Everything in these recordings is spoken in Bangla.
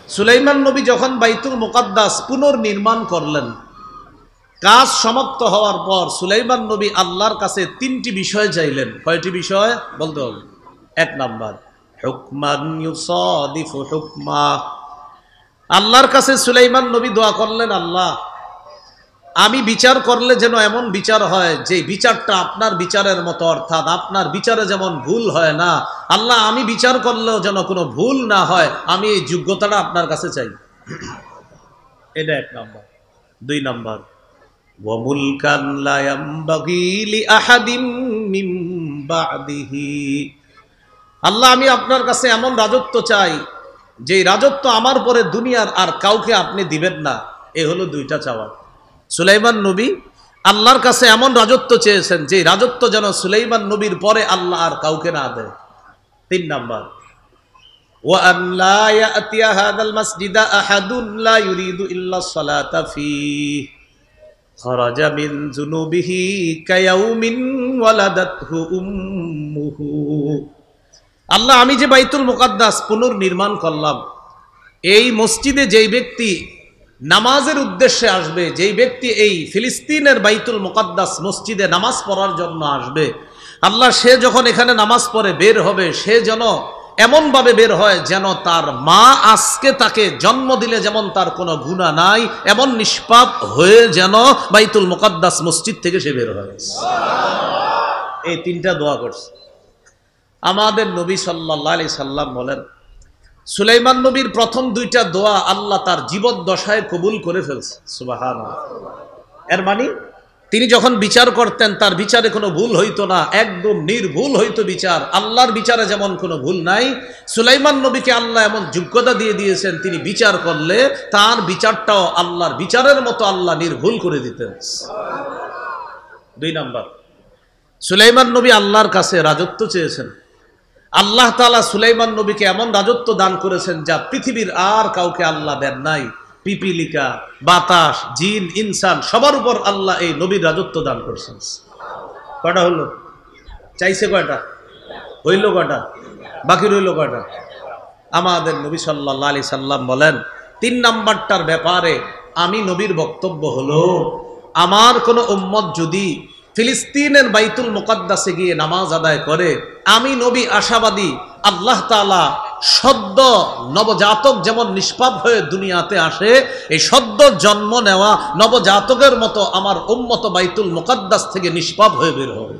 সুলাইমান নবী যখন বাইতুল মুকাদ্দাস পুনর্নির্মাণ করলেন, কাজ সমাপ্ত হওয়ার পর সুলাইমান নবী আল্লাহর কাছে তিনটি বিষয় চাইলেন। কয়টি বিষয় বলতে হবে? এক নাম্বার, হুকমান ইউসাদিফু হুকমা। আল্লাহর কাছে সুলাইমান নবী দোয়া করলেন, আল্লাহ আমি বিচার করলে যেন এমন বিচার হয় যে বিচারটা আপনার বিচারের মতো, অর্থাৎ আপনার বিচারে যেমন ভুল হয় না। আল্লাহ আমি বিচার করলেও যেন কোনো ভুল না হয়, আমি এই যোগ্যতাটা আপনার কাছে চাই। এটা এক নাম্বার। দুই নাম্বার, ওয়া মুলকান লা ইয়ামবাগি লি আহাদিন মিন বা'দিহি। আল্লাহ আমি আপনার কাছে এমন রাজত্ব চাই যে রাজত্ব আমার পরে দুনিয়ার আর কাউকে আপনি দিবেন না। এ হলো দুইটা চাওয়া। সুলাইমান নবী আল্লাহর কাছে এমন রাজত্ব চেয়েছেন যে রাজত্ব যেন সুলাইমান নবীর পরে আল্লাহ আর কাউকে না দেয়। তিন নাম্বার, ওয়া আন লা ইয়াতিয়া হাদাল মাসজিদা আহাদুন লা ইউরিদু ইল্লা সালাতা ফীহি খারাজা মিন যুনুবিহি কায়াউমিন ওয়ালাদাতহু উম্মুহু। আল্লাহ আমি যে বাইতুল মুকাদ্দাস পুনর্নির্মাণ করলাম, এই মসজিদে যেই ব্যক্তি নামাজের উদ্দেশ্যে আসবে, যেই ব্যক্তি এই ফিলিস্তিনের বাইতুল মুকাদ্দাস মসজিদে নামাজ পড়ার জন্য আসবে, আল্লাহ সে যখন এখানে নামাজ পড়ে বের হবে, সে যেন এমনভাবে বের হয় যেন তার মা আজকে তাকে জন্ম দিলে যেমন তার কোনো গুনাহ নাই, এমন নিষ্পাপ হয়ে যেন বাইতুল মুকাদ্দাস মসজিদ থেকে সে বের হয়। এই তিনটা দোয়া করছে আমাদের নবী সাল্লাল্লাহু আলাইহি সাল্লাম। বলেন সুলাইমান নবীর প্রথম দুইটা দোয়া আল্লাহ তার জীবদ্দশায় কবুল করে ফেলছে। সুবহানাল্লাহ। এর মানে তিনি যখন বিচার করতেন তার বিচারে কোনো ভুল হইতো না, একদম নির্ভুল হইতো বিচার। আল্লাহর বিচারে যেমন কোনো ভুল নাই, সুলাইমান নবীকে আল্লাহ এমন যোগ্যতা দিয়ে দিয়েছেন, তিনি বিচার করলে তার বিচারটাও আল্লাহর বিচারের মতো আল্লাহ নির্ভুল করে দিতেন। দুই নাম্বার, সুলাইমান নবী আল্লাহর কাছে রাজত্ব চেয়েছেন। আল্লাহ তাআলা সুলাইমান নবীকে এমন রাজত্ব দান করেছেন যা পৃথিবীর আর কাউকে আল্লাহ দেন নাই। পিপিলিকা, বাতাস, জিন, ইনসান সবার উপর আল্লাহ এই নবীর রাজত্ব দান করেছেন। কয়টা হলো? চাইছে কয়টা? হইল কয়টা? বাকি রইল কয়টা? আমাদের নবী সাল্লাল্লাহু আলাইহি সাল্লাম বলেন, তিন নাম্বারটার ব্যাপারে আমি নবীর বক্তব্য হলো, আমার কোন উম্মত যদি ফিলিস্তিনের বাইতুল মুকাদ্দাসে গিয়ে নামাজ আদায় করে, আমি নবী আশাবাদী আল্লাহ তাআলা সদ্য নবজাতক যেমন নিষ্পাপ হয়ে দুনিয়াতে আসে, এই সদ্য জন্ম নেওয়া নবজাতকের মতো আমার উম্মত বাইতুল মুকাদ্দাস থেকে নিষ্পাপ হয়ে বের হবে।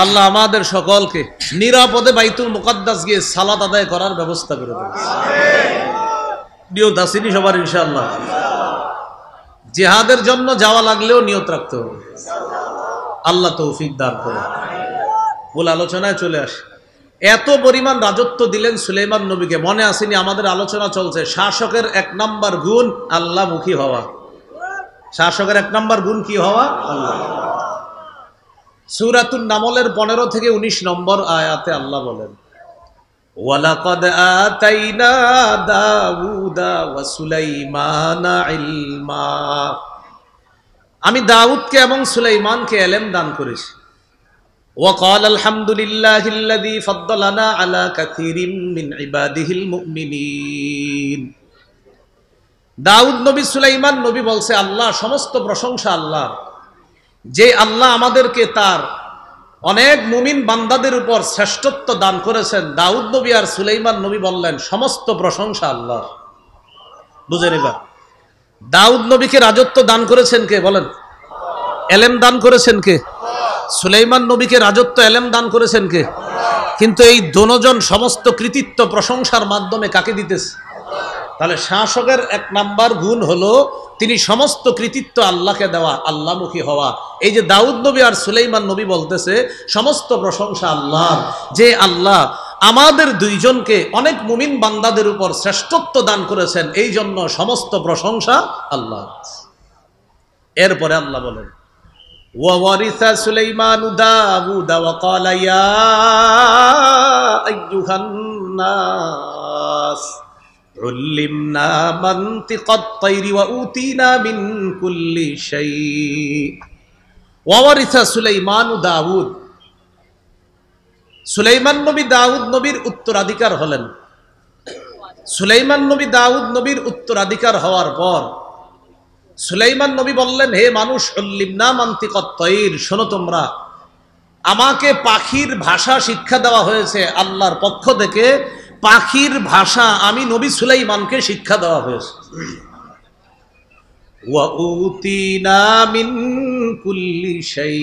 আল্লাহ আমাদের সকলকে নিরাপদে বাইতুল মুকাদ্দাস গিয়ে সালাত আদায় করার ব্যবস্থা করে দেবে। নিয়ত আসেনি সবার ইনশাআল্লাহ। জিহাদের জন্য যাওয়া লাগলেও নিয়ত রাখতে হবে। আল্লাহ তৌফিক দান করে। মূল আলোচনায় চলে আসে। এত পরিমাণ রাজত্ব দিলেন সুলাইমান নবীকে, মনে আসেনি আমাদের আলোচনা চলছে শাসকের এক নাম্বার গুণ আল্লাহমুখী হওয়া। শাসকের এক নাম্বার গুণ কি হওয়া? আল্লাহ। সূরাতুন নামলের 15 থেকে 19 নম্বর আয়াতে আল্লাহ বলেন, ওয়ালাকাদ আতাইনা দাউদা ওয়া সুলাইমানা ইলমা। আমি দাউদকে এবং সুলাইমানকে ইলম দান করেছি। ওয়া ক্বালা আলহামদুলিল্লাহিল্লাযী ফাদ্দালানা আলা কাসীরিম মিন ইবাদিহিল মুমিনিন। দাউদ নবী, সুলাইমান নবী বলছে, আল্লাহ সমস্ত প্রশংসা আল্লাহ, যে আল্লাহ আমাদেরকে তার অনেক মুমিন বান্দাদের উপর শ্রেষ্ঠত্ব দান করেছেন। দাউদ নবী আর সুলাইমান নবী বললেন সমস্ত প্রশংসা আল্লাহ। বুঝে নিবা, দাউদ নবীকে রাজত্ব দান করেছেন কে? বলেন। এলেম দান করেছেন কে? সুলাইমান নবীকে রাজত্ব এলেম দান করেছেন কে? কিন্তু এই দুজন সমস্ত কৃতিত্ব প্রশংসার মাধ্যমে কাকে দিতেছে? তাহলে শাসকের এক নাম্বার গুণ হলো তিনি সমস্ত কৃতিত্ব আল্লাহকে দেওয়া, আল্লাহমুখী হওয়া। এই যে দাউদ নবী আর সুলাইমান নবী বলতেছে সমস্ত প্রশংসা আল্লাহর, যে আল্লাহ আমাদের দুইজনকে অনেক মুমিন বান্দাদের উপর শ্রেষ্ঠত্ব দান করেছেন, এই জন্য সমস্ত প্রশংসা আল্লাহ। এরপরে আল্লাহ বলেন, ওয়ারিসা সুলাইমানু দাউদা ওয়া ক্বালা ইয়া আইয়ুহান নাস উল্লিমনা মানতিকাত তায়রি ওয়া উতিনা মিন কুল্লি শাই। ওয়ারিসা সুলাইমানু দাউদ, সুলাইমান নবী দাউদ নবীর উত্তরাধিকার হলেন। সুলাইমান নবী দাউদ নবীর উত্তরাধিকার হওয়ার পর সুলাইমান নবী বললেন, হে মানুষ, উল্লিমনা মান্তিকাত তায়র, শোনো তোমরা, আমাকে পাখির ভাষা শিক্ষা দেওয়া হয়েছে আল্লাহর পক্ষ থেকে। পাখির ভাষা আমি নবী সুলাইমানকে শিক্ষা দেওয়া হয়েছে। ওয়া উতিনা মিন কুল্লি শাই,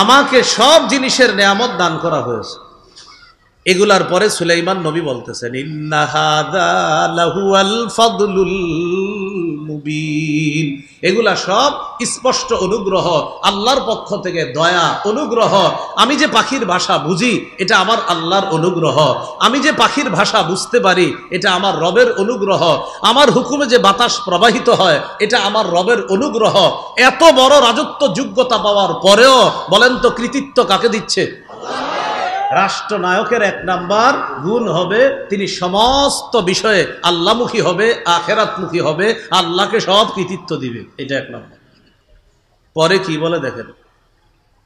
আমাকে সব জিনিসের নেয়ামত দান করা হয়েছে। এগুলার পরে সুলাইমান নবী বলতেছেন, ইন্না হাযা লাহুয়াল ফাদলুল মুবিন, এগুলা সব স্পষ্ট অনুগ্রহ, আল্লাহর পক্ষ থেকে দয়া, অনুগ্রহ। আমি যে পাখির ভাষা বুঝি, এটা আমার আল্লাহর অনুগ্রহ। আমি যে পাখির ভাষা বুঝতে পারি, এটা আমার রবের অনুগ্রহ। আমার হুকুমে যে বাতাস প্রবাহিত হয়, এটা আমার রবের অনুগ্রহ। এত বড় রাজত্ব যোগ্যতা পাওয়ার পরেও বলেন তো কৃতিত্ব কাকে দিচ্ছে? রাষ্ট্রনায়কের এক নাম্বার গুণ হবে তিনি সমস্ত বিষয়ে আল্লাহমুখী হবে, আখেরাতমুখী হবে, আল্লাহকে সব কৃতিত্ব দিবে, এটা এক নাম্বার। পরে কি বলে দেখেন,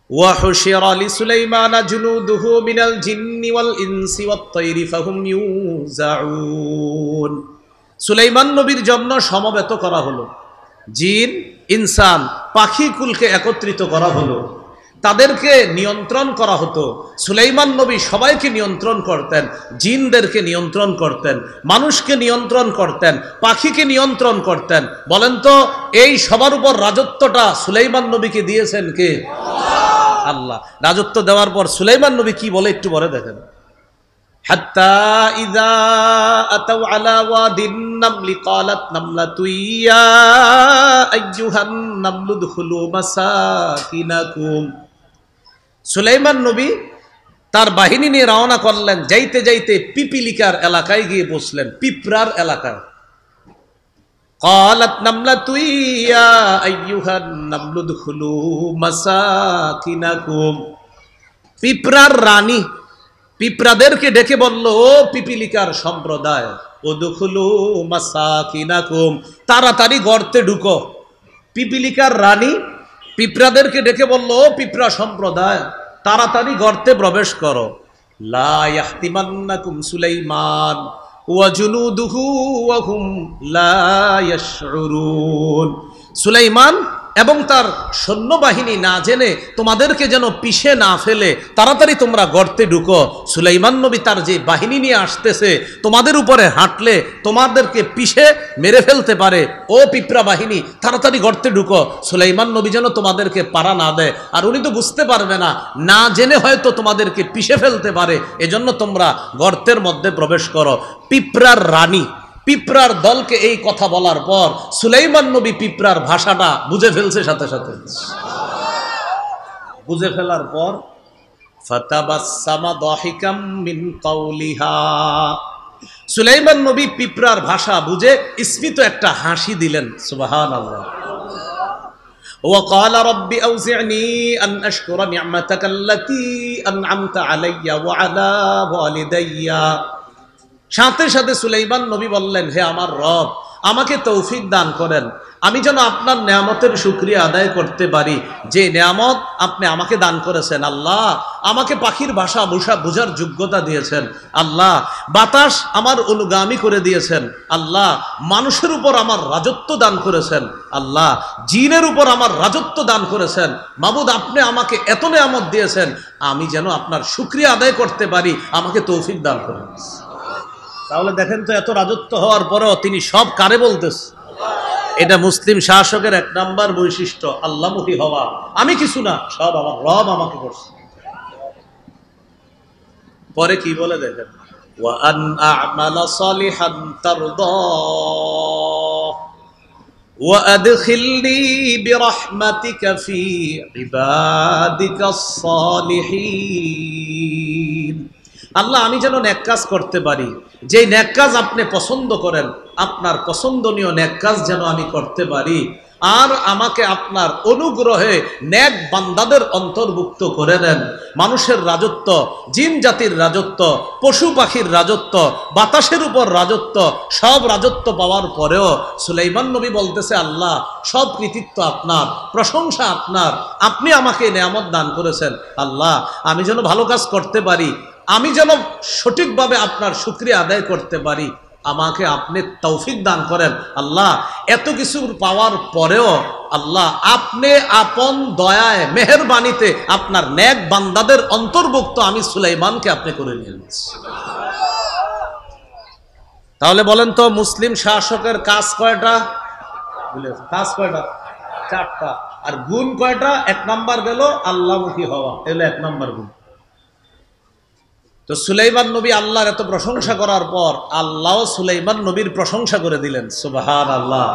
ওয়া হুশিরা লিসুলাইমানা জুনুদুহু মিনাল জিন্নি ওয়াল ইনসি ওয়াত তায়রি ফাহুম ইউজাউন। সুলাইমান নবীর জন্য সমবেত করা হলো, জিন, ইনসান, পাখি কুলকে একত্রিত করা হলো, তাদেরকে নিয়ন্ত্রণ করা হতো। সুলাইমান নবী সবাইকে নিয়ন্ত্রণ করতেন, জিনদেরকে নিয়ন্ত্রণ করতেন, মানুষকে নিয়ন্ত্রণ করতেন, পাখিকে নিয়ন্ত্রণ করতেন। বলেন তো এই সবার উপর রাজত্বটা সুলাইমান নবীকে দিয়েছেন কে? আল্লাহ। রাজত্ব দেওয়ার পর সুলাইমান নবী কি বলে একটু পরে দেখেন, হাত্তা ইযা আতাউ আলা ওয়াদিন নামলি ক্বালাত নামলাতু ইয়া আইয়ুহান নামলু দুখুলু মাসাকিনাকুম। সুলাইমান নবী তার বাহিনী নিয়ে রওনা করলেন, যাইতে যাইতে পিপিলিকার এলাকায় গিয়ে বসলেন, পিঁপড়ার এলাকায়। ক্বালাত নামলাতু ইয়া আইয়ুহান নামলু দুখুলু মাসাকিনাকুম। পিঁপড়ার রানী পিঁপড়াদেরকে ডেকে বলল, ও পিপিলিকার সম্প্রদায়, উদখুলু মাসাকিনাকুম, তাড়াতাড়ি গর্তে ঢুকো। পিপিলিকার রানী পিঁপড়াদেরকে ডেকে বলল, ও পিঁপড়া সম্প্রদায়, তাড়াতাড়ি গর্তে প্রবেশ করো। লা ইয়াহতিমান্নাকুম সুলাইমান ওয়া জুনুদুহু ওয়া হুম লা ইয়াশউরুন। সুলাইমান এবং তার সৈন্যবাহিনী না জেনে তোমাদেরকে যেন পিষে না ফেলে, তাড়াতাড়ি তোমরা গর্তে ঢুকো। সুলাইমান নবী তার যে বাহিনী নিয়ে আসতেছে, তোমাদের উপরে হাঁটলে তোমাদেরকে পিষে মেরে ফেলতে পারে। ও পিঁপড়া বাহিনী, তাড়াতাড়ি গর্তে ঢুকো, সুলাইমান নবী যেন তোমাদেরকে পারা না দেয়। আর উনি তো বুঝতে পারবে না, না জেনে হয়তো তোমাদেরকে পিষে ফেলতে পারে, এজন্য তোমরা গর্তের মধ্যে প্রবেশ করো। পিঁপড়ার রানী পিঁপড়ার দলকে এই কথা বলার পর সুলাইমান নবী পিঁপড়ার ভাষাটা বুঝে ফেলছে, সাথে সাথে বুঝে ফেলার পর ফাতাবাসসামা দাহিকাম মিন কাউলিহা, সুলাইমান নবী পিঁপড়ার ভাষা বুঝে স্মিত একটা হাসি দিলেন। সুবহানাল্লাহ। ওয়া ক্বালা রাব্বি আউজি'নি আন আশকুরা নি'মাতাকা আল্লাতী আন'আমতা আলাইয়া ওয়া আলা ওয়ালিদাইয়া। সাথে সাথে সুলাইমান নবী বললেন, হে আমার রব, আমাকে তৌফিক দান করেন, আমি যেন আপনার নেয়ামতের শুকরিয়া আদায় করতে পারি, যে নেয়ামত আপনি আমাকে দান করেছেন। আল্লাহ, আমাকে পাখির ভাষা বোঝার যোগ্যতা দিয়েছেন। আল্লাহ, বাতাস আমার অনুগামী করে দিয়েছেন। আল্লাহ, মানুষের উপর আমার রাজত্ব দান করেছেন। আল্লাহ, জিনের উপর আমার রাজত্ব দান করেছেন। মাবুদ, আপনি আমাকে এত নেয়ামত দিয়েছেন, আমি যেন আপনার শুকরিয়া আদায় করতে পারি, আমাকে তৌফিক দান করেন। তাহলে দেখেন তো, এত রাজত্ব হওয়ার পরেও তিনি সব কারে বলতেছে? এটা মুসলিম শাসকের এক নাম্বার বৈশিষ্ট্য, আল্লাহমুখী হওয়া। আমি কিছু না, সব আমার রব আমাকে করছে। পরে কি বলে দেখেন, ওয়া আন আ'মালা সালিহান তারদাহ ওয়া আদখিলনি বিরহমাতিকা ফি ইবাদিকাস সালিহিন। আল্লাহ, আমি যেন নেক কাজ করতে পারি, যে নেক কাজ আপনি পছন্দ করেন, আপনার পছন্দনীয় নেক কাজ যেন আমি করতে পারি, আর আমাকে আপনার অনুগ্রহে নেক বান্দাদের অন্তর্ভুক্ত করে নেন। মানুষের রাজত্ব, জিন জাতির রাজত্ব, পশু পাখির রাজত্ব, বাতাসের উপর রাজত্ব, সব রাজত্ব পাওয়ার পরেও সুলাইমান নবী বলতেছে, আল্লাহ, সব কৃতিত্ব আপনার, প্রশংসা আপনার, আপনি আমাকে নেয়ামত দান করেছেন। আল্লাহ, আমি যেন ভালো কাজ করতে পারি, আমি যেন সঠিকভাবে আপনার শুকরিয়া আদায় করতে পারি, আমাকে আপনি তৌফিক দান করেন। আল্লাহ, এত কিছু পাওয়ার পরেও আল্লাহ আপনি আপন দয়ায় মেহেরবানিতে আপনার নেক বান্দাদের অন্তর্ভুক্ত আমি সুলাইমানকে আপনি করে নিলেন। তাহলে বলেন তো, মুসলিম শাসকের কাজ কয়টা? কাজ কয়টা? 4টা। আর গুণ কয়টা? 1 নাম্বার গেল আল্লাহমুখী হওয়া, এলো 1 নাম্বার গুণ। তো সুলাইমান নবী আল্লাহর এত প্রশংসা করার পর আল্লাহ সুলাইমান নবীর প্রশংসা করে দিলেন। সুবহানাল্লাহ।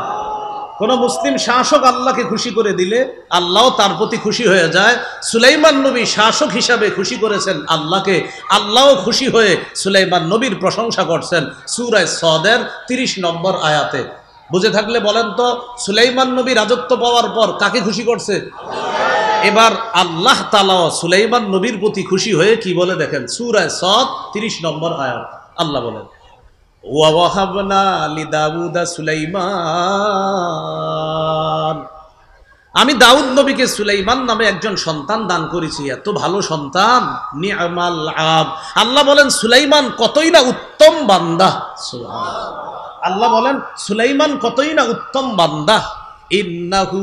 কোন মুসলিম শাসক আল্লাহকে খুশি করে দিলে আল্লাহ তার প্রতি খুশি হয়ে যায়। সুলাইমান নবী শাসক হিসাবে খুশি করেছেন আল্লাহকে, আল্লাহও খুশি হয়ে সুলাইমান নবীর প্রশংসা করছেন সূরা সদের 30 নম্বর আয়াতে। বুঝে থাকলে বলেন তো, সুলাইমান নবী রাজত্ব পাওয়ার পর কাকে খুশি করছে? এবার আল্লাহ তাআলা সুলাইমান নবীর প্রতি খুশি হয়ে কি বলে দেখেন, সূরা সদ 30 নম্বর আয়াত। আল্লাহ বলেন, ওয়া ওয়াহাবনা লিদাউদা সুলাইমান, আমি দাউদ নবীকে সুলাইমান নামে একজন সন্তান দান করেছি। এত ভালো সন্তান, নি'মাল আব। আল্লাহ বলেন সুলাইমান কতই না উত্তম বান্দা। সুবহানাল্লাহ। আল্লাহ বলেন সুলাইমান কতই না উত্তম বান্দা। ইন্নাহু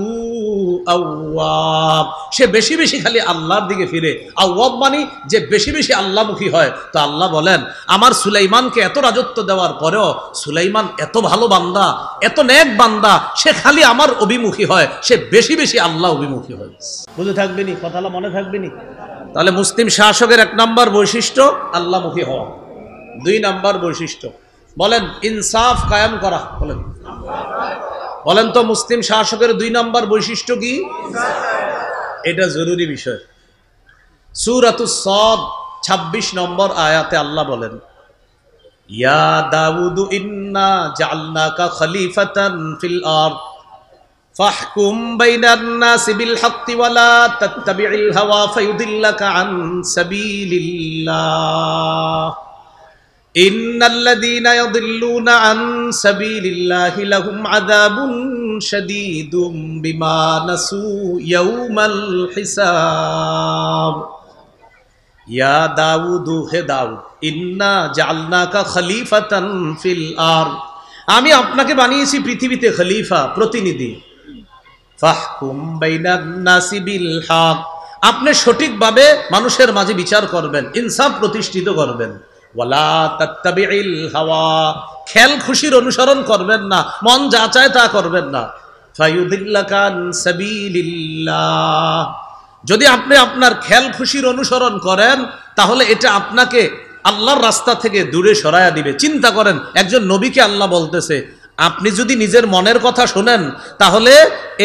আওয়াব, সে বেশি বেশি খালি আল্লাহর দিকে ফিরে। আওয়াব মানে যে বেশি বেশি আল্লাহমুখী হয়। তো আল্লাহ বলেন আমার সুলাইমানকে এত রাজত্ব দেওয়ার পরেও সুলাইমান এত ভালো বান্দা, এত নেক বান্দা, সে খালি আমার অভিমুখী হয়, সে বেশি বেশি আল্লাহ অভিমুখী হয়। বুঝে থাকবেনি কথাটা, মনে থাকবেনি? তাহলে মুসলিম শাসকের 1 নাম্বার বৈশিষ্ট্য আল্লাহমুখী হওয়া। 2 নাম্বার বৈশিষ্ট্য বলেন ইনসাফ কায়েম করা। বলেন তো মুসলিম শাসকের 2 নাম্বার বৈশিষ্ট্য কি? এটা জরুরি বিষয়। সূরাতুস সদ 26 নম্বর আয়াতে আল্লাহ বলেন, ইয়া দাউদ ইন্না জাআলনাকা খলিফাতান ফিল আরদ ফাহকুম বাইনান নাসি বিল হাক্কি ওয়া লা তাত্তাবি'ল হাওয়া ফায়ুদিল্লাকা আন সাবিলিল্লাহ ইন্নাল্লাযীনা ইয়াদিল্লুনা আন সাবিলিল্লাহি লাহুম আযাবুন শাদীদুম বিমা নাসু ইয়াউমাল হিসাব। ইয়া দাউদ, হে দাউদ, ইন্না জাআলনাকা খলিফাতান ফিল আরদ, আমি আপনাকে বানিয়েছি পৃথিবীতে খলিফা, প্রতিনিধি। ফাহকুম বাইনান নাসি বিল হক, আপনি সঠিকভাবে মানুষের মাঝে বিচার করবেন, ইনসাফ প্রতিষ্ঠিত করবেন। ওয়ালা তাত্তাবি'ল হাওয়া, খেল খুশির অনুসরণ করবেন না, মন যা চায় তা করবেন না। ফায়ুদিল্লাকা আন সাবিলিল্লাহ, যদি আপনি আপনার খেল খুশির অনুসরণ করেন তাহলে এটা আপনাকে আল্লাহর রাস্তা থেকে দূরে সরায়া দিবে। চিন্তা করেন, একজন নবীকে আল্লাহ বলতেছে আপনি যদি নিজের মনের কথা শোনেন, তাহলে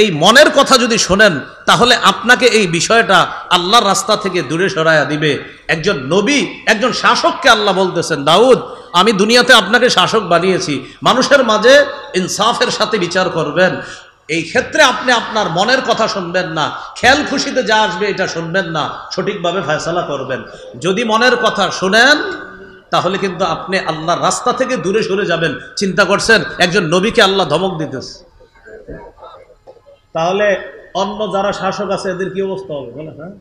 এই মনের কথা যদি শোনেন তাহলে আপনাকে এই বিষয়টা আল্লাহর রাস্তা থেকে দূরে সরায়া দিবে। একজন নবী, একজন শাসককে আল্লাহ বলতেছেন, দাউদ আমি দুনিয়াতে আপনাকে শাসক বানিয়েছি, মানুষের মাঝে ইনসাফের সাথে বিচার করবেন। এই ক্ষেত্রে আপনি আপনার মনের কথা শুনবেন না, খেয়াল খুশিতে যা আসবে এটা শুনবেন না, সঠিকভাবে ফয়সালা করবেন। যদি মনের কথা শুনেন তাহলে কিন্তু আপনি আল্লাহর রাস্তা থেকে দূরে সরে যাবেন। চিন্তা করছেন, একজন নবীকে আল্লাহ ধমক দিতেছে, তাহলে অন্য যারা শাসক আছে এদের কি অবস্থা হবে বলে? হ্যাঁ,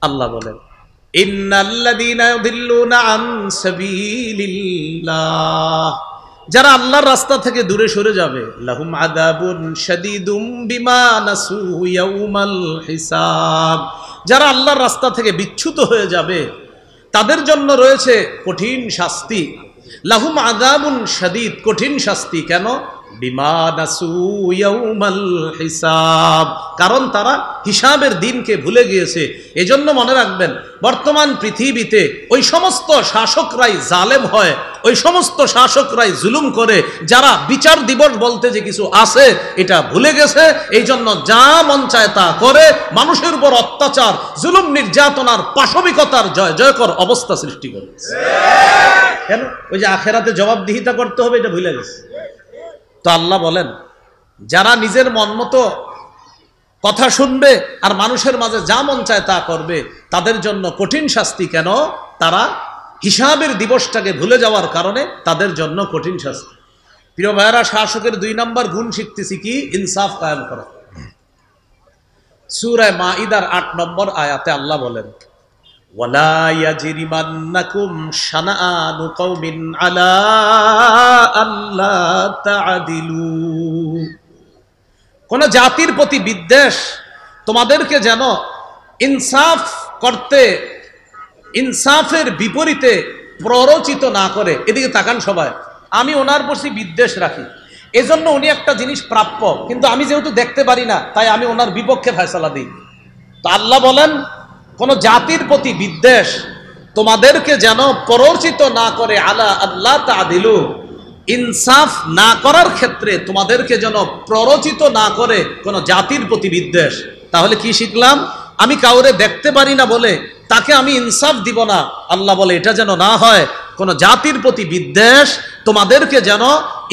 আল্লাহ বলেন ইন্নাল্লাযীনা ইয়াদিল্লুনা আন সাবিলিল্লাহ, যারা আল্লাহর রাস্তা থেকে দূরে সরে যাবে, লাহুম আযাবুন শাদীদুম বিমা নাসু ইয়াউমাল হিসাব, যারা আল্লাহর রাস্তা থেকে বিচ্যুত হয়ে যাবে তাদের জন্য রয়েছে কঠিন শাস্তি। লাহুম আযাবুন শাদীদ, কঠিন শাস্তি। কেন? বিমা নাসু ইয়াউমাল হিসাব, কারণ তারা হিসাবের দিনকে ভুলে গিয়েছে। এজন্য মনে রাখবেন, বর্তমান পৃথিবীতে ওই সমস্ত শাসকরাই জালেম হয়, ওই সমস্ত শাসকরাই জুলুম করে, যারা বিচার দিবস বলতে যে কিছু আছে এটা ভুলে গেছে। এই জন্য যা মন চায় তা করে, মানুষের উপর অত্যাচার, জুলুম, নির্যাতনার, পাশবিকতার জয় জয়কর অবস্থা সৃষ্টি করে। কেন? ওই যে আখেরাতে জবাবদিহিতা করতে হবে, এটা ভুলে গেছে। তো আল্লাহ বলেন যারা নিজের মন মতো কথা শুনবে আর মানুষের মাঝে যা মন চায় তা করবে, তাদের জন্য কঠিন শাস্তি। কেন? তারা হিসাবের দিবসটাকে ভুলে যাওয়ার কারণে তাদের জন্য কঠিন শাস্তি। প্রিয় ভাইয়েরা, শাসকের 2 নম্বর গুণ শিখতেছি কি? ইনসাফ কায়েম করা। সূরা মাঈদার 8 নম্বর আয়াতে আল্লাহ বলেন, ওয়ালা ইয়াজরিমান্নাকুম শানাআনু কওমিন আলা আল্লা তা'দিলু, কোন জাতির প্রতি বিদ্বেষ তোমাদেরকে যেন ইনসাফ করতে, ইনসাফের বিপরীতে প্ররোচিত না করে। এদিকে তাকান সবাই, আমি ওনার প্রতি বিদ্বেষ রাখি, এজন্য উনি একটা জিনিস প্রাপ্য, কিন্তু আমি যেহেতু দেখতে পারি না তাই আমি ওনার বিপক্ষে ফয়সালা দিই। তো আল্লাহ বলেন কোন জাতির প্রতি বিদ্বেষ তোমাদেরকে যেন প্ররোচিত না করে, আলা আল্লাহ তা'দিলু, ইনসাফ না করার ক্ষেত্রে তোমাদেরকে যেন প্ররোচিত না করে কোন জাতির প্রতি বিদ্বেষ। তাহলে কি শিখলাম? আমি কাউরে দেখতে পারি না বলে তাকে আমি ইনসাফ দিব না। আল্লাহ বলে এটা যেন না হয়, কোন জাতির প্রতি বিদ্বেষ তোমাদেরকে যেন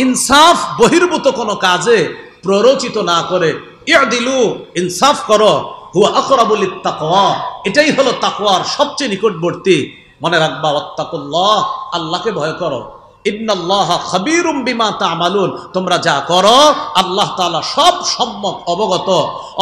ইনসাফ বহির্ভূত কোনো কাজে প্ররোচিত না করে। ইয়দিলু, ইনসাফ করো, হুয়া আকরাবু লিত্তাকওয়া, এটাই হলো তাকওয়ার সবচেয়ে নিকটবর্তী। মনে রাখবা, ওয়াত্তাকুল্লাহ, আল্লাহকে ভয় করো। ইন্নাল্লাহা খাবীরুম বিমা তা'মালুন, তোমরা যা করো আল্লাহ তাআলা সব সম্যক অবগত।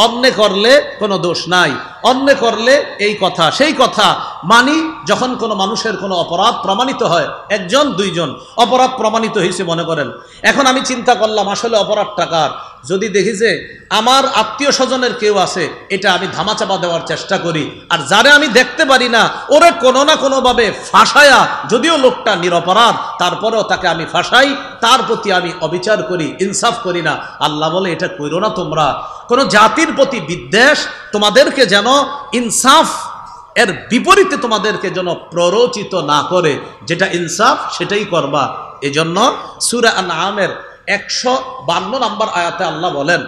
অন্যায় করলে কোনো দোষ নাই, অন্যায় করলে এই কথা সেই কথা মানি। যখন কোনো মানুষের কোনো অপরাধ প্রমাণিত হয়, একজন দুইজন অপরাধ প্রমাণিত হয়েছে মনে করেন, এখন আমি চিন্তা করলাম আসলে অপরাধটা কার, যদি দেখি যে আমার আত্মীয় স্বজনের কেউ আছে, এটা আমি ধামাচাপা দেওয়ার চেষ্টা করি। আর যারে আমি দেখতে পারি না ওরে কোনো না কোনোভাবে ফাঁসায়া, যদিও লোকটা নিরপরাধ তারপরেও তাকে আমি ফাঁসাই, তার প্রতি আমি অবিচার করি, ইনসাফ করি না। আল্লাহ বলে এটা কইরো না তোমরা। কোনো জাতির প্রতি বিদ্বেষ তোমাদেরকে যেন ইনসাফ এর বিপরীতে তোমাদেরকে যেন প্ররোচিত না করে, যেটা ইনসাফ সেটাই করবা। এজন্য সূরা আনআমের 152 নম্বর আয়াতে আল্লাহ বলেন,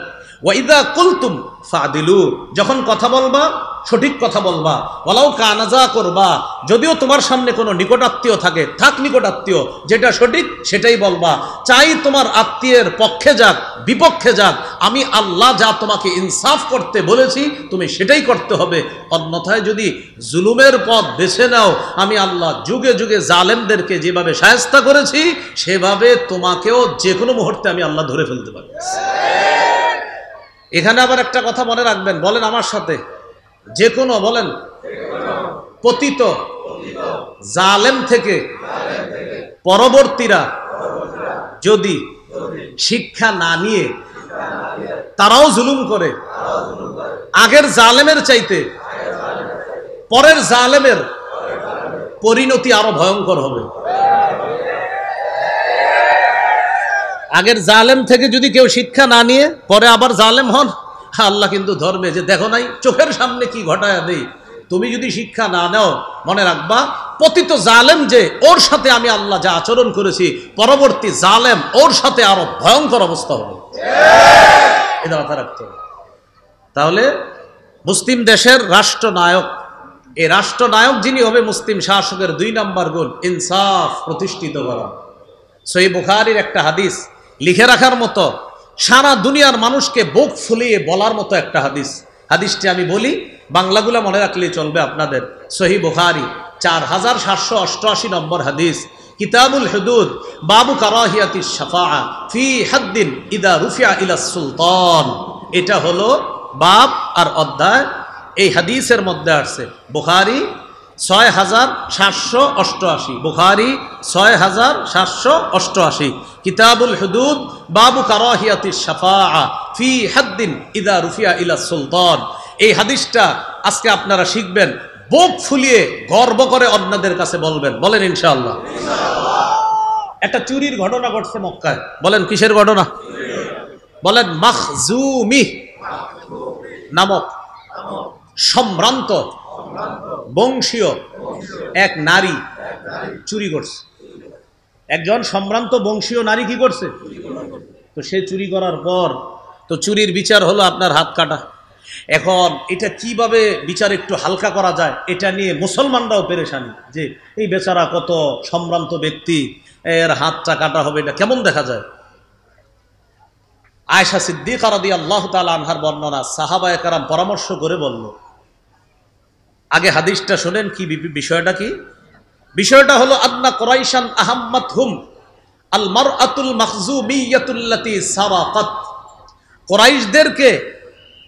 ওয়াইদা কুলতুম ফাদিলু, যখন কথা বলবা সঠিক কথা বলবা, ওয়ালাউ কানাজা করবা, যদিও তোমার সামনে কোনো নিকটাত্মীয় থাকে, থাক নিকটাত্মীয়, যেটা সঠিক সেটাই বলবা। চাই তোমার আত্মীয়ের পক্ষে যাক বিপক্ষে যাক, আমি আল্লাহ যা তোমাকে ইনসাফ করতে বলেছি তুমি সেটাই করতে হবে। অন্যথায় যদি জুলুমের পথ বেছে নাও, আমি আল্লাহ যুগে যুগে জালেমদেরকে যেভাবে শায়েস্তা করেছি সেভাবে তোমাকেও যে কোনো মুহূর্তে আমি আল্লাহ ধরে ফেলতে পারি। এখানে আবার একটা কথা মনে রাখবেন, বলেন আমার সাথে, যে কোনো বলেন পতিত জালেম থেকে পরবর্তীরা যদি শিক্ষা না নিয়ে তারাও জুলুম করে, আগের জালেমের চাইতে পরের জালেমের পরিণতি আরো ভয়ঙ্কর হবে। আগের জালেম থেকে যদি কেউ শিক্ষা না নিয়ে পরে আবার জালেম হন, আল্লাহ কিন্তু ধরবে যে দেখো নাই চোখের সামনে কি ঘটায় দেই। তুমি যদি শিক্ষা না নাও, মনে রাখবা পতিত জালেম যে ওর সাথে আমি আল্লাহ যা আচরণ করেছি, পরবর্তী জালেম ওর সাথে আরো ভয়ঙ্কর অবস্থা হবে। এটা মাথায় রাখতে হবে। তাহলে মুসলিম দেশের রাষ্ট্রনায়ক, এই রাষ্ট্রনায়ক যিনি হবে, মুসলিম শাসকের 2 নম্বর গুণ ইনসাফ প্রতিষ্ঠিত করা। সহিহ বুখারীর একটা হাদিস লিখে রাখার মতো, সারা দুনিয়ার মানুষকে বুক ফুলিয়ে বলার মতো একটা হাদিস। হাদিসটি আমি বলি, বাংলাগুলা মনে রাখলেই চলবে আপনাদের। সহিহ বুখারী 4788 নম্বর হাদিস, কিতাবুল হুদুদ, বাবু কারাহিয়াতিশ শাফাআ ফি হাদ্দিন ইদা রুফিআ ইলা সুলতান। এটা হলো বাব আর অধ্যায়। এই হাদিসের মধ্যে আছে বুখারী 6788, বুখারী 6788, কিতাবুল হুদুদ, বাবু কারাহিয়াতিশ শাফাআ ফি হাদ্দিন ইদা রুফিআ ইলা সুলতান। এই হাদিসটা আজকে আপনারা শিখবেন, বুক ফুলিয়ে গর্ব করে অন্যদের কাছে বলবেন। বলেন ইনশাআল্লাহ। একটা চুরির ঘটনা ঘটছে মক্কায়। বলেন কিসের ঘটনা? বলেন মাখজুমি নামক সম্ভ্রান্ত বংশীয় এক নারী চুরি করছে। একজন সম্ভ্রান্ত বংশীয় নারী কি করছে? তো সে চুরি করার পর তো চুরির বিচার হলো আপনার হাত কাটা। এখন এটা কিভাবে বিচার একটু হালকা করা যায়, এটা নিয়ে মুসলমানরাও পেরেশানি, যে এই বেচারা কত সম্ভ্রান্ত ব্যক্তি, এর হাতটা কাটা হবে, এটা কেমন দেখা যায়। আয়েশা সিদ্দিকা রাদিয়াল্লাহু তাআলা আনহার বর্ণনা, সাহাবায়ে কেরাম পরামর্শ করে বলল, আগে হাদিসটা শুনেন কি বিষয়টা কি। বিষয়টা হলো আন্না কুরাইশান আহাম্মাতহুম আল মারআতুল মাখজুমিয়াতুল্লাতী সারাকাত। কুরাইশদেরকে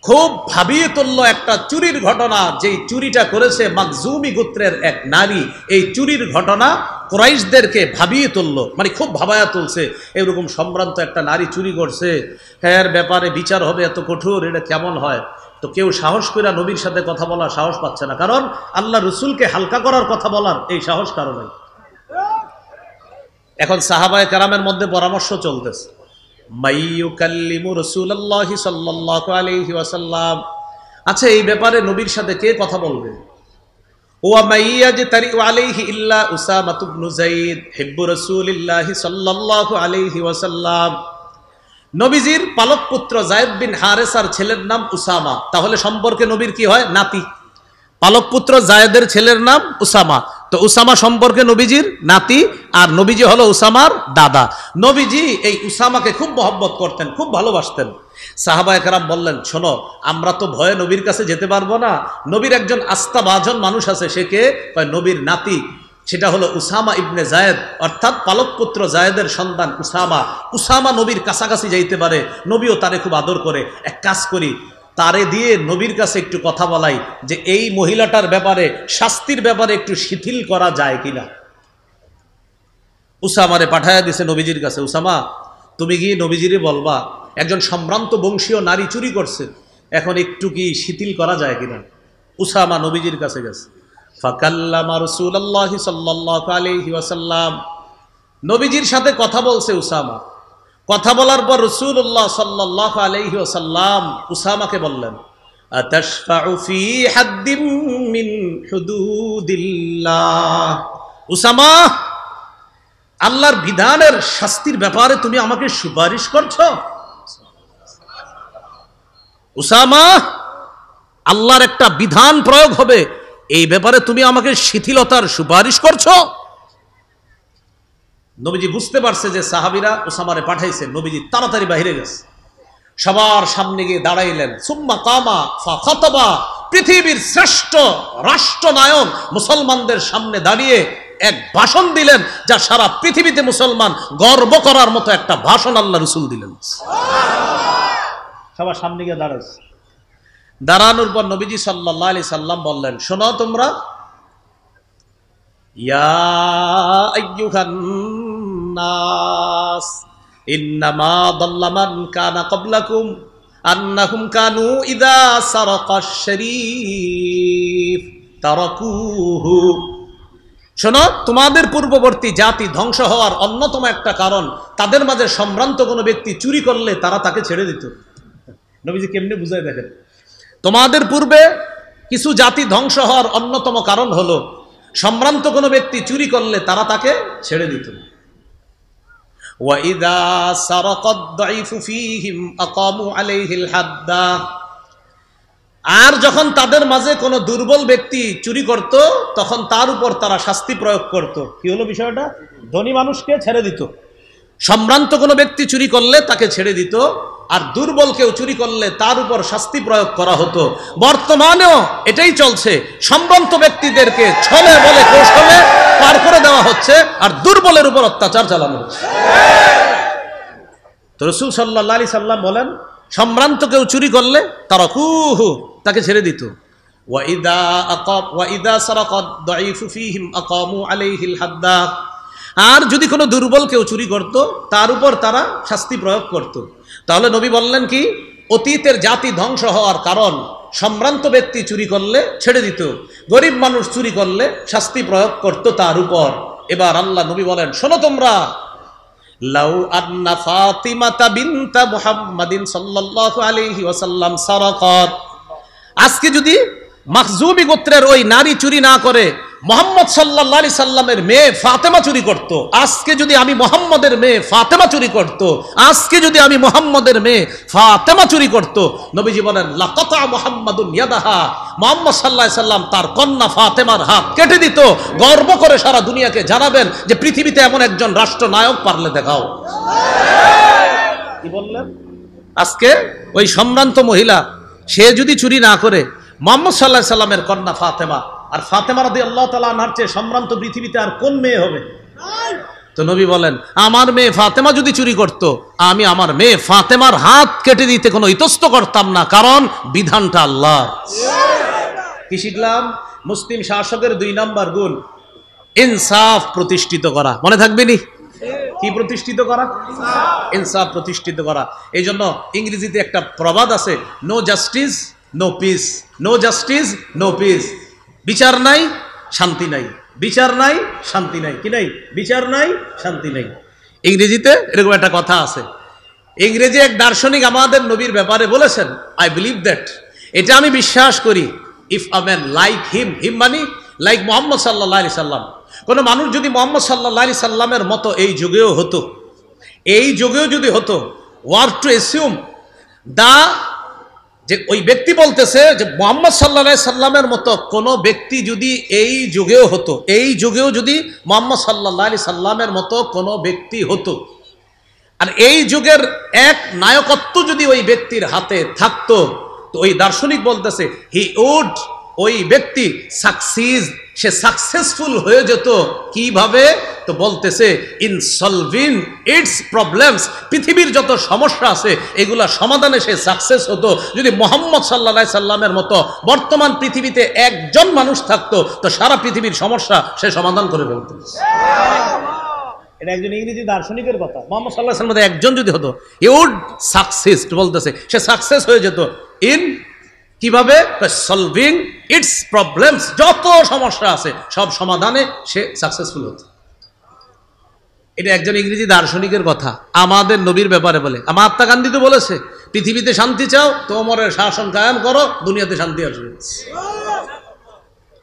খুব ভাবিয়ে তুলল একটা চুরির ঘটনা, যেই চুরিটা করেছে মাখজুমি গোত্রের এক নারী। এই চুরির ঘটনা কুরাইশদেরকে ভাবিয়ে তুলল, মানে খুব ভাবায়া তুলছে। এরকম সম্ভ্রান্ত একটা নারী চুরি করছে, এর ব্যাপারে বিচার হবে এত কঠোর, এটা কেমন হয়? তো কেউ সাহস করে নবীর সাথে কথা বলার সাহস পাচ্ছে না, কারণ আল্লাহ রসুলকে হালকা করার কথা বলার এই সাহস কারো নাই। এখন সাহাবায়ে কেরামের মধ্যে পরামর্শ চলতেছে, মাইয়ুকাল্লিমু রাসূলুল্লাহি সাল্লাল্লাহু আলাইহি ওয়াসাল্লাম, আচ্ছা এই ব্যাপারে নবীর সাথে কে কথা বলবে? ওয়া মাইয়াজতারিউ আলাইহি ইল্লা উসামা ইবনে যায়েদ হিব্বু রাসূলিল্লাহি সাল্লাল্লাহু আলাইহি ওয়াসাল্লাম। নবীজির পালক পুত্র যায়েদ বিন হারেসার ছেলের নাম উসামা, তাহলে সম্পর্কে নবীর কি হয়? নাতি। পালক পুত্র যায়েদের ছেলের নাম উসামা, তো উসামা সম্পর্কে নবীজির নাতি, আর নবীজি হলো উসামার দাদা। নবীজি এই উসামাকে খুব মহব্বত করতেন, খুব ভালোবাসতেন। সাহাবায়ে কেরাম বললেন, শোনো, আমরা তো ভয়ে নবীর কাছে যেতে পারবো না, নবীর একজন আস্থাভাজন মানুষ আছে, সে কে? নবীর নাতি, সেটা হলো উসামা ইবনে যায়েদ, অর্থাৎ পালক পুত্র যায়েদের সন্তান উসামা। উসামা নবীর কাছাকাছি যাইতে পারে, নবীও তারে খুব আদর করে। এক কাজ করি, তারে দিয়ে নবীর কাছে একটু কথা বলাই যে এই মহিলাটার ব্যাপারে, শাস্তির ব্যাপারে একটু শিথিল করা যায় কিনা। উসামারে পাঠায়া দিছে নবীজির কাছে, উসামা তুমি গিয়ে নবীজিরে বলবা একজন সম্ভ্রান্ত বংশীয় নারী চুরি করছে, এখন একটু কি শিথিল করা যায় কিনা। উসামা নবীজির কাছে গেছে, ফাকাল্লামা রাসূলুল্লাহি সাল্লাল্লাহু আলাইহি ওয়াসাল্লাম, নবীজির সাথে কথা বলছে উসামা। কথা বলার পর রাসূলুল্লাহ সাল্লাল্লাহু আলাইহি ওয়াসাল্লাম উসামাকে বললেন, আতাশফাউ ফি হাদ্দিম মিন হুদুদিল্লাহ, উসামা আল্লাহর বিধানের শাস্তির ব্যাপারে তুমি আমাকে সুপারিশ করছো? উসামা, আল্লাহর একটা বিধান প্রয়োগ হবে, এই ব্যাপারে তুমি আমাকে শিথিলতার সুপারিশ করছো? নবীজি বুঝতে পারছে যে সাহাবীরা উসামারে পাঠাইছে, নবীজি তাড়াতাড়ি বাইরে গেছে, সবার সামনে গিয়ে দাঁড়াইলেন। সুম্মা কামা ফাখাতাবা, পৃথিবীর শ্রেষ্ঠ রাষ্ট্রনায়ক মুসলমানদের সামনে দাঁড়িয়ে এক ভাষণ দিলেন, যা সারা পৃথিবীতে মুসলমান গর্ব করার মতো একটা ভাষণ আল্লাহ রাসূল দিলেন। সবার সামনে গিয়ে দাঁড়াইছে, দাঁড়ানোর পর নবীজি সাল্লাল্লাহু আলাইহি সাল্লাম বললেন, শোনো তোমরা, ইয়া আইয়ুহান নাস ইন্নামা দাল্লা মান কানা ক্বাবলাকুম আন্নাহুম কানু ইযা সারাকাশ শরীফ তারাকুহু। শোনো, তোমাদের পূর্ববর্তী জাতি ধ্বংস হওয়ার অন্যতম একটা কারণ, তাদের মাঝে সম্ভ্রান্ত কোনো ব্যক্তি চুরি করলে তারা তাকে ছেড়ে দিত। নবীজি কেমনে বুঝায় দেখেন, তোমাদের পূর্বে কিছু জাতি ধ্বংস হওয়ার অন্যতম কারণ হলো সম্ভ্রান্ত কোনো ব্যক্তি চুরি করলে তারা তাকে ছেড়ে দিত। ওয়াইদা সারাকাদ দাইফু ফীহিম আকামু আলাইহিল হাদ্দা, আর যখন তাদের মাঝে কোনো দুর্বল ব্যক্তি চুরি করত, তখন তার উপর তারা শাস্তি প্রয়োগ করত। কি হলো বিষয়টা? ধনী মানুষকে ছেড়ে দিত, সম্ভ্রান্ত কোনো ব্যক্তি চুরি করলে তাকে ছেড়ে দিত, আর দুর্বল কেউ চুরি করলে তার উপর শাস্তি প্রয়োগ করা হতো। বর্তমানেও এটাই চলছে, সম্ভ্রান্ত ব্যক্তিদেরকে ছলে বলে কৌশলে পার করে দেওয়া হচ্ছে, আর দুর্বলের উপর অত্যাচার চালানো হচ্ছে। তো রাসূল সাল্লাল্লাহু আলাইহি সাল্লাম বলেন, সম্ভ্রান্ত কেউ চুরি করলে তারাকুহু, তাকে ছেড়ে দিত। ওয়াইদা সারাকাদ দাইফু ফীহিম আকামু আলাইহিল হাদ্দা, আর যদি কোনো দুর্বল কেউ চুরি করত, তার উপর তারা শাস্তি প্রয়োগ করত। তাহলে নবী বললেন কি, অতীতের জাতি ধ্বংস হওয়ার কারণ, সম্ভ্রান্ত ব্যক্তি চুরি করলে ছেড়ে দিত, গরিব মানুষ চুরি করলে শাস্তি প্রয়োগ করত তার উপর। এবার আল্লাহ নবী বলেন, শোনো তোমরা, লাউ আন্না ফাতিমাতা বিনতা মুহাম্মাদিন সাল্লাল্লাহু আলাইহি ওয়াসাল্লাম সারাকাত, আজকে যদি মাখজুমি গোত্রের ওই নারী চুরি না করে মুহাম্মদ সাল্লাল্লাহু আলাইহি সাল্লামের মেয়ে ফাতেমা চুরি করত, আজকে যদি আমি মুহাম্মদের মেয়ে ফাতেমা চুরি করত, আজকে যদি আমি মুহাম্মদের মেয়ে ফাতেমা চুরি করত, নবীজি বলেন লাকাতা মুহাম্মাদুন ইয়াদাহা, মুহাম্মদ সাল্লাল্লাহু আলাইহি সাল্লাম তার কন্যা ফাতেমার হাত কেটে দিত, গর্ব করে সারা দুনিয়াকে জানাবেন যে পৃথিবীতে এমন একজন রাষ্ট্রনায়ক পারলে দেখাও। কি বললেন? আজকে ওই সম্ভ্রান্ত মহিলা, সে যদি চুরি না করে, মুহাম্মদ সাল্লাল্লাহু আলাইহি সাল্লামের কন্যা ফাতেমা, আর ফাতেমা রাদিয়াল্লাহু তাআলা আনহার চেয়ে সম্ভ্রান্ত পৃথিবীতে আর কোন মেয়ে হবে? তো নবী বলেন, আমার মেয়ে ফাতেমা যদি চুরি করত, আমি আমার মেয়ে ফাতেমার হাত কেটে দিতে কোনো ইতস্ত করতাম না, কারণ বিধানটা আল্লাহ। কি শিখলাম? মুসলিম শাসকের 2 নম্বর গুণ ইনসাফ প্রতিষ্ঠিত করা। মনে থাকবে নি? কি প্রতিষ্ঠিত করা? ইনসাফ প্রতিষ্ঠিত করা। এই জন্য ইংরেজিতে একটা প্রবাদ আছে, no justice no peace, no justice no peace. বিচার নাই শান্তি নাই, বিচার নাই শান্তি নাই। কি নাই? বিচার নাই শান্তি নাই। ইংরেজিতে এরকম একটা কথা আছে। ইংরেজি এক দার্শনিক আমাদের নবীর ব্যাপারে বলেছেন, আই বিলিভ দ্যাট, এটা আমি বিশ্বাস করি, if a man like him, him মানে লাইক মোহাম্মদ সাল্লাল্লাহু আলাইহি সাল্লাম, কোন মানুষ যদি মোহাম্মদ সাল্লাল্লাহু আলাইহি সাল্লামের মতো এই যুগেও হতো, এই যুগেও যদি হতো, ওয়ার টু এসিউম দা, যে ওই ব্যক্তি বলতেছে যে মোহাম্মদ সাল্লাল্লাহু আলাইহি সাল্লামের মতো কোন ব্যক্তি যদি এই যুগেও হতো, এই যুগেও যদি মোহাম্মদ সাল্লাল্লাহু আলাইহি সাল্লামের মতো কোন ব্যক্তি হতো, আর এই যুগের এক নায়কত্ব যদি ওই ব্যক্তির হাতে থাকতো, তো ওই দার্শনিক বলতেছে হি উড, ওই ব্যক্তি সাকসিস, সে সাকসেসফুল হয়ে যেত। কিভাবে? তো বলতেছে ইন সলভিং ইটস প্রবলেমস, পৃথিবীর যত সমস্যা আছে এগুলা সমাধানে সে সাকসেস হতো। যদি মোহাম্মদ সাল্লাল্লাহু আলাইহি সাল্লামের মতো বর্তমান পৃথিবীতে একজন মানুষ থাকতো, তো সারা পৃথিবীর সমস্যা সে সমাধান করে ফেলতো। এটা একজন ইংরেজি দার্শনিকের কথা। মোহাম্মদ সাল্লাল্লাহু আলাইহি সাল্লামের একজন যদি হতো, হি উড সাকসেস, বলতেছে সে সাকসেস হয়ে যেত। ইন কিভাবে? সলভিং ইটস প্রবলেমস, যত সমস্যা আছে সব সমাধানে সে সাকসেসফুল হতো। এটা একজন ইংরেজি দার্শনিকের কথা আমাদের নবীর ব্যাপারে বলে। মহাত্মা গান্ধী তো বলেছে, পৃথিবীতে শান্তি চাও তো ওমরের শাসন কায়েম করো, দুনিয়াতে শান্তি আসবে।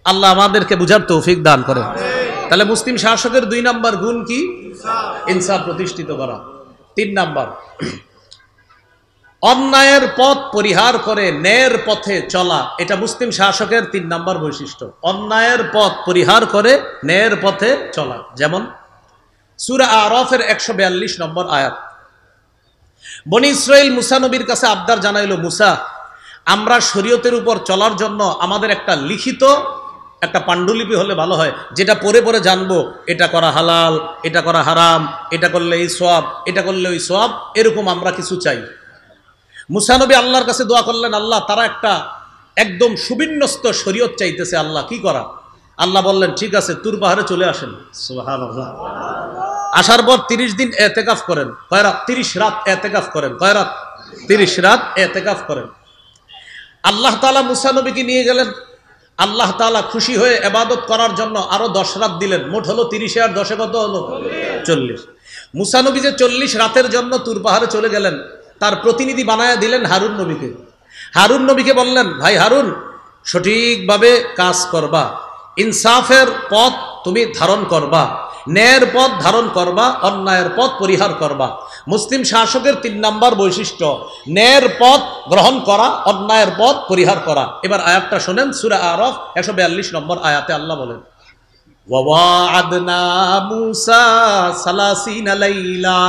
আল্লাহ আমাদেরকে বুঝার তৌফিক দান করে। তাহলে মুসলিম শাসকের 2 নম্বর গুণ কি? ইনসাফ প্রতিষ্ঠিত করা। 3 নম্বর, অন্যায়ের পথ পরিহার করে ন্যায়ের পথে চলা। এটা মুসলিম শাসকের 3 নম্বর বৈশিষ্ট্য, অন্যায়ের পথ পরিহার করে ন্যায়ের পথে চলা। যেমন সূরা আরাফের 142 নম্বর আয়াত, বনি ইসরাইল মুসা নবীর কাছে আবদার জানাইল, মুসা, আমরা শরীয়তের উপর চলার জন্য আমাদের একটা লিখিত একটা পাণ্ডুলিপি হলে ভালো হয়, যেটা পড়ে পড়ে জানবো এটা করা হালাল, এটা করা হারাম, এটা করলে এই সওয়াব, এটা করলে ওই সওয়াব, এরকম আমরা কিছু চাই। মুসা নবী আল্লাহর কাছে দোয়া করলেন, আল্লাহ তারা একটা একদম সুবিন্যস্ত শরীয়ত চাইতেছে, আল্লাহ কি করা? আল্লাহ বললেন, ঠিক আছে, তুর পাহাড়ে চলে আসেন। সুবহানাল্লাহ। আসার পর 30 দিন এতেকাফ করেন। কয় রাত? 30 রাত এতেকাফ করেন। কয় রাত? 30 রাত এতেকাফ করেন। আল্লাহ তাআলা মুসা নবীকে নিয়ে গেলেন। আল্লাহ তাআলা খুশি হয়ে ইবাদত করার জন্য আরো 10 রাত দিলেন। মোট হলো 30 আর 10 কত হলো? 40। মুসা নবী যে 40 রাতের জন্য তুর পাহাড়ে চলে গেলেন, তার প্রতিনিধি বানায়া দিলেন হারুন নবীকে। হারুন নবীকে বললেন, ভাই হারুন, সঠিকভাবে কাজ করবা, ইনসাফের পথ তুমি ধারণ করবা, ন্যায়ের পথ ধারণ করবা, অন্যায়ের পথ পরিহার করবা। মুসলিম শাসকের 3 নম্বর বৈশিষ্ট্য, ন্যায়ের পথ গ্রহণ করা, অন্যায়ের পথ পরিহার করা। এবার আয়াতটা শোনেন, সূরা আরাফ 142 নম্বর আয়াতে আল্লাহ বলেন, ওয়া'আদনা মূসা 30 লাইলা,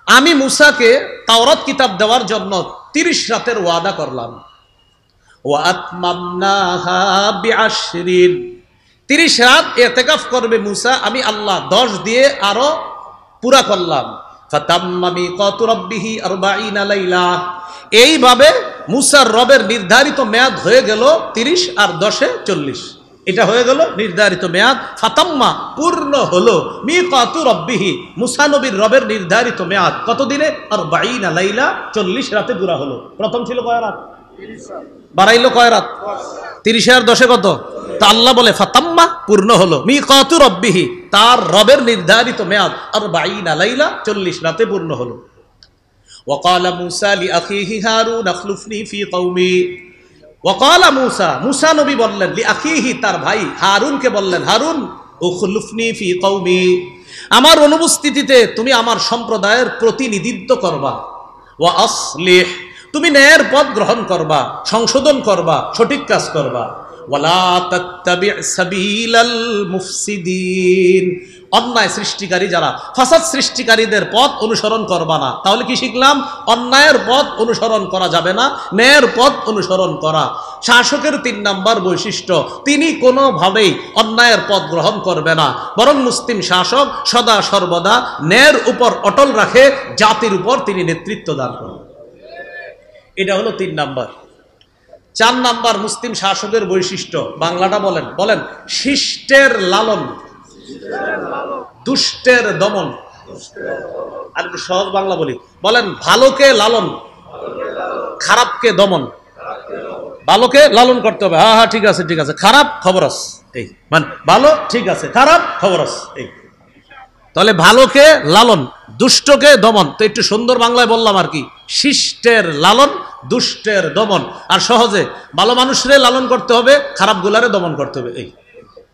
আমি মুসাকে তাওরাত কিতাব দেওয়ার জন্য 30 রাতের ওয়াদা করলাম। ওয়া আতমামনাহা বিআশরিন, 30 রাত ইতিকাফ করবে মুসা, আমি আল্লাহ 10 দিয়ে আরো পুরা করলাম। ফাতাম্মা মিকাতু রাব্বিহি 40 লাইলা, এইভাবে মুসার রবের নির্ধারিত মেয়াদ হয়ে গেল 30 আর 10 40। এটা হয়ে গেল নির্ধারিত মেয়াদ। ফাতাম্মা, পূর্ণ হলো, মিকাতু রাব্বিহি, মুসা নবীর রবের নির্ধারিত মেয়াদ কত দিনে? 40 লাইলা, 40 রাতে পুরা হলো। প্রথম ছিল কয় রাত? 30 রাত। বাড়াইলো কয় রাত? 30 আর 10 কত? তা আল্লাহ বলে ফাতাম্মা, পূর্ণ হলো, মিকাতু রাব্বিহি, তার রবের নির্ধারিত মেয়াদ 40 লাইলা, 40 রাতে পূর্ণ হলো। ওয়াকালা মুসা লিআখিহি হারুন আখলুফনি ফি কওমি, ওয়াকালা মুসা, মুসা নবী বললেন, লিআখিহি, তার ভাই হারুনকে বললেন, হারুন উখলুফনি ফি কওমি, আমার অনুপস্থিতিতে তুমি আমার সম্প্রদায়ের প্রতিনিধিত্ব করবা। ওয়া আসলিহ, তুমি ন্যায়ের পথ গ্রহণ করবা, সংশোধন করবা, সঠিক কাজ করবা। ওয়ালা তাত্তাবি' সাবিলাল মুফসিদিন, অন্যায় সৃষ্টিকারী যারা, ফাসাদ সৃষ্টিকারীদের পথ অনুসরণ করবা না। তাহলে কি শিখলাম? অন্যায়ের পথ অনুসরণ করা যাবে না, ন্যায়ের পথ অনুসরণ করা। শাসকের 3 নাম্বার বৈশিষ্ট্য, তিনি কোনোভাবেই অন্যায়ের পথ গ্রহণ করবে না, বরং মুসলিম শাসক সদা সর্বদা ন্যায়ের উপর অটল রাখে, জাতির উপর তিনি নেতৃত্ব দান করেন। এটা হলো 3 নাম্বার। 4 নাম্বার মুসলিম শাসকের বৈশিষ্ট্য, বাংলাটা বলেন, বলেন, শিষ্টের লালন, দুষ্টের দমন। আর একটু সহজ বাংলা বলি, বলেন, ভালোকে লালন, খারাপকে দমন। ভালোকে লালন করতে হবে, হ্যাঁ হ্যাঁ ঠিক আছে ঠিক আছে, খারাপ খবর আছে, এই মানে ভালো ঠিক আছে, খারাপ খবর আছে, এই। তাহলে ভালোকে লালন, দুষ্টকে দমন। তো একটু সুন্দর বাংলায় বললাম আর কি, শিষ্টের লালন, দুষ্টের দমন। আর সহজে, ভালো মানুষরে লালন করতে হবে, খারাপ গুলারে দমন করতে হবে, এই।